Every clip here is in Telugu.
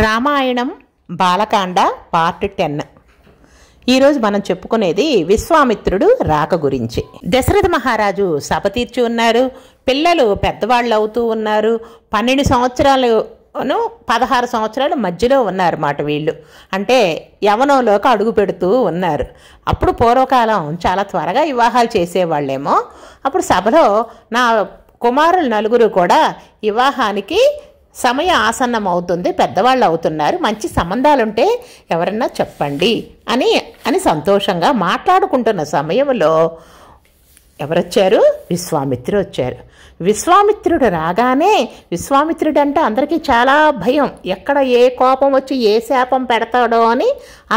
రామాయణం బాలకాండ పార్ట్ 10. ఈరోజు మనం చెప్పుకునేది విశ్వామిత్రుడు రాక గురించి. దశరథ మహారాజు సభ తీర్చి ఉన్నారు. పిల్లలు పెద్దవాళ్ళు అవుతూ ఉన్నారు. 12 సంవత్సరాలను 16 సంవత్సరాల మధ్యలో ఉన్నారన్నమాట వీళ్ళు. అంటే యవనంలోకి అడుగు పెడుతూ ఉన్నారు. అప్పుడు పూర్వకాలం చాలా త్వరగా వివాహాలు చేసేవాళ్ళేమో. అప్పుడు సభలో నా కుమారులు 9 కూడా వివాహానికి సమయం ఆసన్నం అవుతుంది, పెద్దవాళ్ళు అవుతున్నారు, మంచి సంబంధాలుంటే ఎవరన్నా చెప్పండి అని సంతోషంగా మాట్లాడుకుంటున్న సమయంలో ఎవరొచ్చారు? విశ్వామిత్రుడు వచ్చారు. విశ్వామిత్రుడు రాగానే, విశ్వామిత్రుడు అంటే అందరికీ చాలా భయం. ఎక్కడ ఏ కోపం వచ్చి ఏ శాపం పెడతాడో అని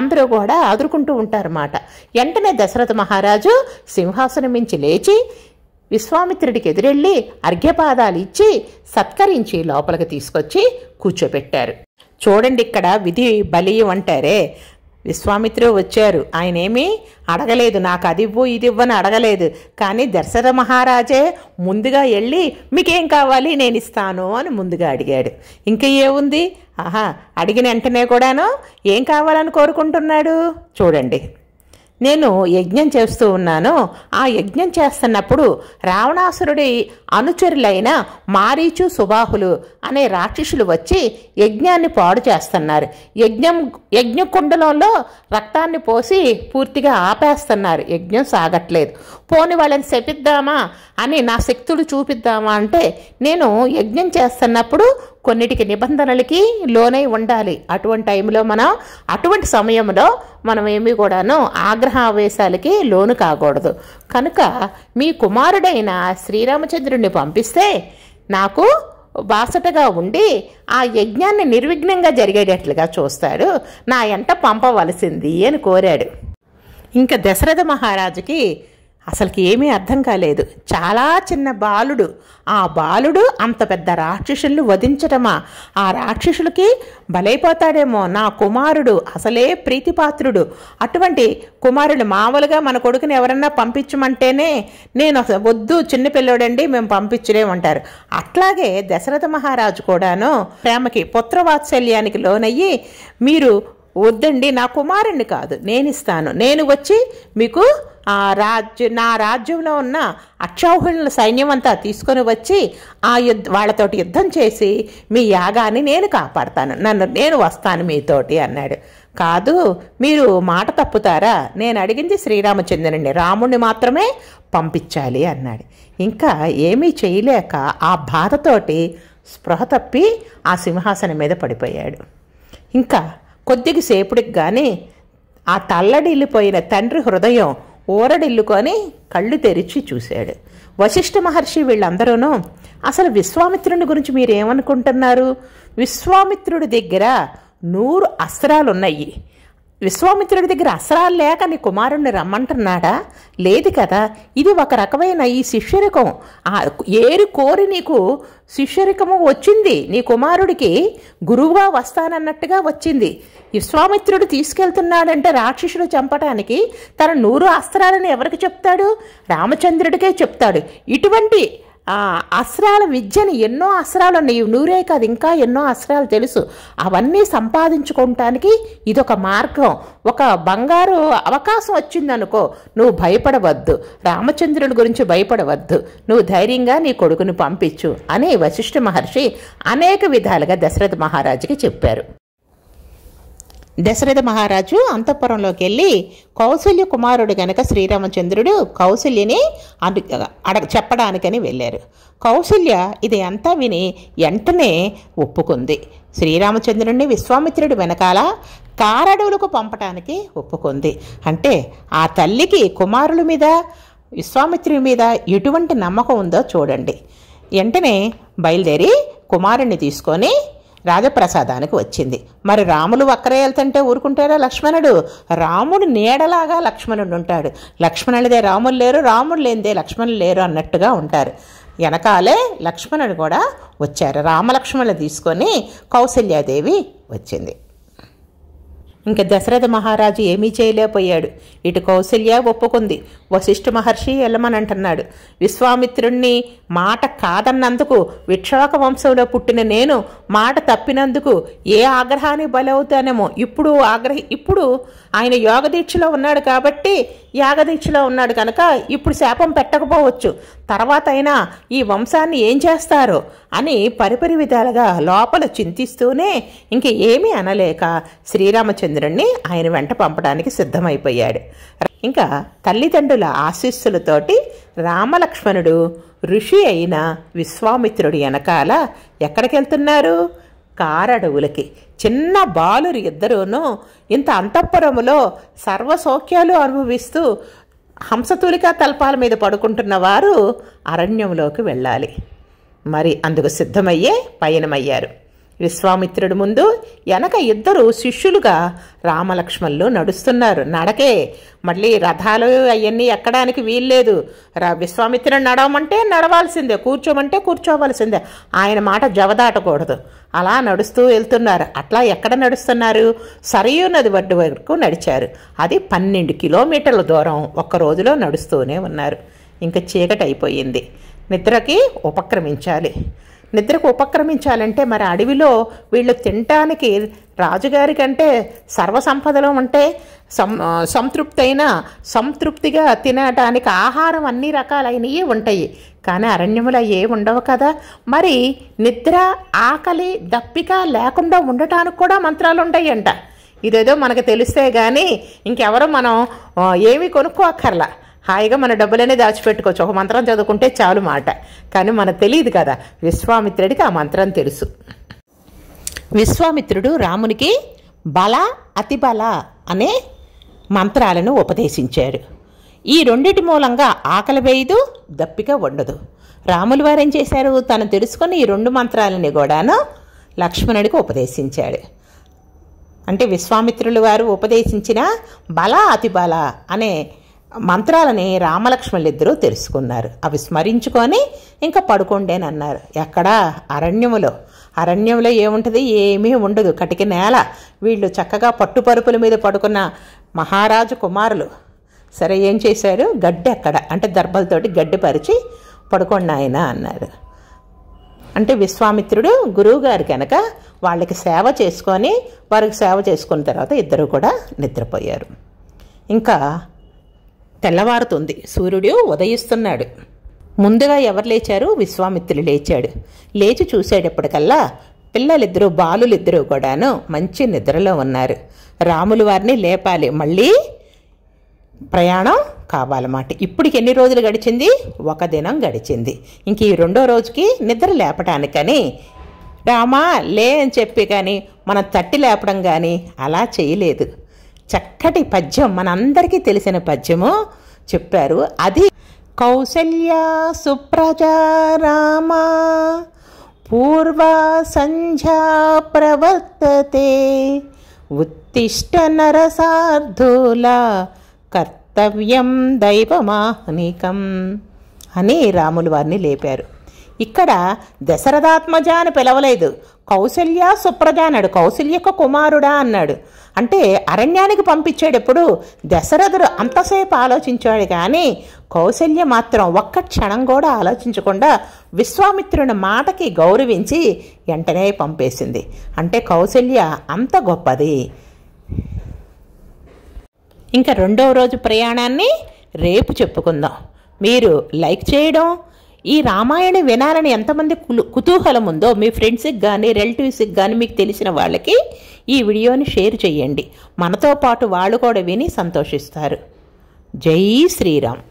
అందరూ కూడా అదురుకుంటూ ఉంటారన్నమాట. వెంటనే దశరథ మహారాజు సింహాసనం మించి లేచి విశ్వామిత్రుడికి ఎదురెళ్ళి అర్ఘ్యపాదాలు ఇచ్చి సత్కరించి లోపలికి తీసుకొచ్చి కూర్చోబెట్టారు. చూడండి, ఇక్కడ విధి బలీయం అంటారే, విశ్వామిత్రుడు వచ్చారు. ఆయన ఏమీ అడగలేదు, నాకు అది ఇవ్వు ఇది ఇవ్వని అడగలేదు. కానీ దశరథ మహారాజే ముందుగా వెళ్ళి మీకేం కావాలి నేను ఇస్తాను అని ముందుగా అడిగాడు. ఇంకా ఏముంది, అడిగిన వెంటనే కూడాను ఏం కావాలని కోరుకుంటున్నాడు చూడండి. నేను యజ్ఞం చేస్తూ ఉన్నాను. ఆ యజ్ఞం చేస్తున్నప్పుడు రావణాసురుడి అనుచరులైన మారీచు సుబాహులు అనే రాక్షసులు వచ్చి యజ్ఞాన్ని పాడు చేస్తున్నారు. యజ్ఞకుండలంలో రక్తాన్ని పోసి పూర్తిగా ఆపేస్తున్నారు. యజ్ఞం సాగట్లేదు. పోని వాళ్ళని శపిద్దామా అని నా శక్తులు చూపిద్దామా అంటే, నేను యజ్ఞం చేస్తున్నప్పుడు కొన్నిటికి నిబంధనలకి లోనై ఉండాలి. అటువంటి సమయంలో మనం ఏమీ కూడాను ఆగ్రహావేశాలకి లోను కాకూడదు. కనుక మీ కుమారుడైన శ్రీరామచంద్రుడిని పంపిస్తే నాకు బాసటగా ఉండి ఆ యజ్ఞాన్ని నిర్విఘ్నంగా జరిగేటట్లుగా చూస్తాడు, నా ఎంట పంపవలసింది అని కోరాడు. ఇంకా దశరథ మహారాజుకి అసలుకి ఏమీ అర్థం కాలేదు. చాలా చిన్న బాలుడు, ఆ బాలుడు అంత పెద్ద రాక్షసులను వధించటమా? ఆ రాక్షసులకి బలైపోతాడేమో. నా కుమారుడు అసలే ప్రీతిపాత్రుడు. అటువంటి కుమారుడు మామూలుగా మన కొడుకుని ఎవరన్నా పంపించమంటేనే నేను వద్దు, చిన్నపిల్లోడండి మేము పంపించలేమంటారు. అట్లాగే దశరథ మహారాజు కూడాను ప్రేమకి పుత్రవాత్సల్యానికి లోనయ్యి, మీరు వద్దండి, నా కుమారుణ్ణి కాదు నేను ఇస్తాను, నేను వచ్చి మీకు నా రాజ్యంలో ఉన్న అక్షౌహిణుల సైన్యం అంతా తీసుకొని వచ్చి వాళ్ళతోటి యుద్ధం చేసి మీ యాగాన్ని నేను కాపాడతాను, నేను వస్తాను మీతోటి అన్నాడు. కాదు, మీరు మాట తప్పుతారా? నేను అడిగింది శ్రీరామచంద్రుడిని, రాముడిని మాత్రమే పంపించాలి అన్నాడు. ఇంకా ఏమీ చేయలేక ఆ బాధతోటి స్పృహ తప్పి ఆ సింహాసనం మీద పడిపోయాడు. ఇంకా కొద్దిగా సేపుడికి కానీ ఆ తల్లడిల్లిపోయిన తండ్రి హృదయం ఊరడిల్లుకొని కళ్ళు తెరిచి చూశాడు. వశిష్ఠ మహర్షి వీళ్ళందరూనూ, అసలు విశ్వామిత్రుని గురించి మీరేమనుకుంటున్నారు? విశ్వామిత్రుడి దగ్గర 100 అస్త్రాలు ఉన్నాయి. విశ్వామిత్రుడి దగ్గర అస్త్రాలు లేక నీ కుమారుణ్ణి రమ్మంటున్నాడా? లేదు కదా. ఇది ఒక రకమైన ఈ శిష్యరికం. ఏరి కోరి నీకు శిష్యరికము వచ్చింది. నీ కుమారుడికి గురువుగా వస్తానన్నట్టుగా వచ్చింది. విశ్వామిత్రుడు తీసుకెళ్తున్నాడంటే రాక్షసుడు చంపటానికి తన 100 అస్త్రాలను ఎవరికి చెప్తాడు? రామచంద్రుడికే చెప్తాడు. ఇటువంటి అస్త్రాల విద్యని, ఎన్నో అస్త్రాలు ఉన్నాయి, 100 కాదు ఇంకా ఎన్నో అస్త్రాలు తెలుసు. అవన్నీ సంపాదించుకోవటానికి ఇదొక మార్గం, ఒక బంగారు అవకాశం వచ్చిందనుకో. నువ్వు భయపడవద్దు, రామచంద్రుడి గురించి భయపడవద్దు, నువ్వు ధైర్యంగా నీ కొడుకుని పంపించు అని వశిష్ఠ మహర్షి అనేక విధాలుగా దశరథ మహారాజుకి చెప్పారు. దశరథ మహారాజు అంతఃపురంలోకి వెళ్ళి కౌసల్య కుమారుడు గనక శ్రీరామచంద్రుడు కౌసల్యని చెప్పడానికని వెళ్ళారు. కౌసల్య ఇది అంతా విని వెంటనే ఒప్పుకుంది. శ్రీరామచంద్రుడిని విశ్వామిత్రుడి వెనకాల కారడవులకు పంపటానికి ఒప్పుకుంది. అంటే ఆ తల్లికి కుమారుల మీద, విశ్వామిత్రుడి మీద ఎటువంటి నమ్మకం ఉందో చూడండి. వెంటనే బయలుదేరి కుమారుణ్ణి తీసుకొని రాజప్రసాదానికి వచ్చింది. మరి రాములు ఒక్కరే వెళ్తుంటే ఊరుకుంటారా లక్ష్మణుడు? రాముడు నీడలాగా లక్ష్మణుడు ఉంటాడు. లక్ష్మణుడిదే రాములు లేరు, రాముడు లేనిదే లక్ష్మణులు లేరు అన్నట్టుగా ఉంటారు. వెనకాలే లక్ష్మణుడు కూడా వచ్చారు. రామలక్ష్మణులు తీసుకొని కౌసల్యాదేవి వచ్చింది. ఇంకా దశరథ మహారాజు ఏమీ చేయలేకపోయాడు. ఇటు కౌసల్య ఒప్పుకుంది, వశిష్ఠ మహర్షి వెళ్ళమని అంటున్నాడు. విశ్వామిత్రుణ్ణి మాట కాదన్నందుకు, విక్షోక వంశంలో పుట్టిన నేను మాట తప్పినందుకు ఏ ఆగ్రహానికి బలవుతానేమో. ఇప్పుడు ఆయన యోగదీక్షలో ఉన్నాడు కాబట్టి, యాగదీక్షలో ఉన్నాడు కనుక ఇప్పుడు శాపం పెట్టకపోవచ్చు. తర్వాత అయినా ఈ వంశాన్ని ఏం చేస్తారో అని పరిపరి విధాలుగా లోపల చింతిస్తూనే ఇంక ఏమీ అనలేక శ్రీరామచంద్రుణ్ణి ఆయన వెంట పంపడానికి సిద్ధమైపోయాడు. ఇంకా తల్లిదండ్రుల ఆశీస్సులతోటి రామలక్ష్మణుడు ఋషి అయిన విశ్వామిత్రుడు వెనకాల ఎక్కడికి వెళ్తున్నారు? కారడవులకి. చిన్న బాలురు ఇద్దరూనూ ఇంత అంతఃపురములో సర్వసౌఖ్యాలు అనుభవిస్తూ హంసతూలికా తల్పాల మీద పడుకుంటున్న వారు అరణ్యంలోకి వెళ్ళాలి. మరి అందుకు సిద్ధమయ్యే పయనమయ్యారు. విశ్వామిత్రుడి ముందు వెనక ఇద్దరు శిష్యులుగా రామలక్ష్మణులు నడుస్తున్నారు. నడకే, మళ్ళీ రథాలు అవన్నీ ఎక్కడానికి వీల్లేదు. విశ్వామిత్రుడు నడవమంటే నడవాల్సిందే, కూర్చోమంటే కూర్చోవలసిందే. ఆయన మాట జవదాటకూడదు. అలా నడుస్తూ వెళ్తున్నారు. అట్లా ఎక్కడ నడుస్తున్నారు? సరయూ నది ఒడ్డు వరకు నడిచారు. అది 12 కిలోమీటర్ల దూరం ఒక్క రోజులో నడుస్తూనే ఉన్నారు. ఇంకా చీకటి అయిపోయింది. నిద్రకి ఉపక్రమించాలంటే మరి అడవిలో వీళ్ళు తినటానికి రాజుగారి కంటే సర్వసంపదలో ఉంటే సంతృప్తిగా తినటానికి ఆహారం అన్ని రకాలైనవి ఉంటాయి. కానీ అరణ్యములో ఏ ఉండవు కదా. మరి నిద్ర, ఆకలి, దప్పిక లేకుండా ఉండటానికి కూడా మంత్రాలు ఉంటాయంట. ఇదేదో మనకు తెలిస్తే కానీ ఇంకెవరో మనం ఏమీ కొనుక్కోక్కర్లా. హాయిగా మన డబ్బులనే దాచిపెట్టుకోవచ్చు. ఒక మంత్రం చదువుకుంటే చాలు మాట. కానీ మనకు తెలియదు కదా. విశ్వామిత్రుడికి ఆ మంత్రం తెలుసు. విశ్వామిత్రుడు రామునికి బల, అతిబల అనే మంత్రాలను ఉపదేశించాడు. ఈ రెండిటి మూలంగా ఆకలి వేయదు, దప్పిక ఉండదు. రాములు వారు ఏం చేశారు? తను తెలుసుకొని ఈ 2 మంత్రాలని కూడాను లక్ష్మణుడికి ఉపదేశించాడు. అంటే విశ్వామిత్రులు వారు ఉపదేశించిన బల, అతిబల అనే మంత్రాలని రామలక్ష్మణులిద్దరూ తెలుసుకున్నారు. అవి స్మరించుకొని ఇంకా పడుకోండేనన్నారు. ఎక్కడా? అరణ్యంలో ఏముంటుంది? ఏమీ ఉండదు. కటిక నేల. వీళ్ళు చక్కగా పట్టుపరుపుల మీద పడుకున్న మహారాజు కుమారులు. సరే, ఏం చేశారు? గడ్డి అక్కడ అంటే దర్భలతోటి గడ్డి పరిచి పడుకోండి ఆయన అన్నారు. అంటే విశ్వామిత్రుడు గురువు గారు కనుక వాళ్ళకి సేవ చేసుకొని, వారికి సేవ చేసుకున్న తర్వాత ఇద్దరు కూడా నిద్రపోయారు. ఇంకా తెల్లవారుతుంది. సూర్యుడు ఉదయిస్తున్నాడు. ముందుగా ఎవరు లేచారు? విశ్వామిత్రుడు లేచాడు. లేచి చూసేటప్పటికల్లా బాలులిద్దరూ కూడాను మంచి నిద్రలో ఉన్నారు. రాములు వారిని లేపాలి, మళ్ళీ ప్రయాణం కావాలన్నమాట. ఇప్పటికి ఎన్ని రోజులు గడిచింది? 1 దినం గడిచింది. ఇంక ఈ 2వ రోజుకి నిద్ర లేపటానికని రామా లే అని చెప్పి కానీ మనం తట్టి లేపడం కానీ అలా చేయలేదు. చక్కటి పద్యం, మనందరికీ తెలిసిన పద్యము చెప్పారు. అది కౌసల్య సుప్రజా రామ పూర్వ సంధ్యా ప్రవర్తతే ఉత్తిష్ట నరసార్థూల కర్తవ్యం దైవమాహ్నికం అని రాములు వారిని లేపారు. ఇక్కడ దశరథాత్మజ అని పిలవలేదు, కౌసల్య సుప్రజ అన్నాడు. కౌసల్యకు కుమారుడా అన్నాడు. అంటే అరణ్యానికి పంపించేటప్పుడు దశరథుడు అంతసేపు ఆలోచించాడు, కానీ కౌసల్య మాత్రం ఒక్క క్షణం కూడా ఆలోచించకుండా విశ్వామిత్రుని మాటకి గౌరవించి వెంటనే పంపేసింది. అంటే కౌసల్య అంత గొప్పది. ఇంకా 2వ రోజు ప్రయాణాన్ని రేపు చెప్పుకుందాం. మీరు లైక్ చేయడం, ఈ రామాయణం వినాలని ఎంతమంది కుతూహలం ఉందో మీ ఫ్రెండ్స్కి కానీ రిలేటివ్స్కి కానీ మీకు తెలిసిన వాళ్ళకి ఈ వీడియోని షేర్ చేయండి. మనతో పాటు వాళ్ళు కూడా విని సంతోషిస్తారు. జై శ్రీరామ్.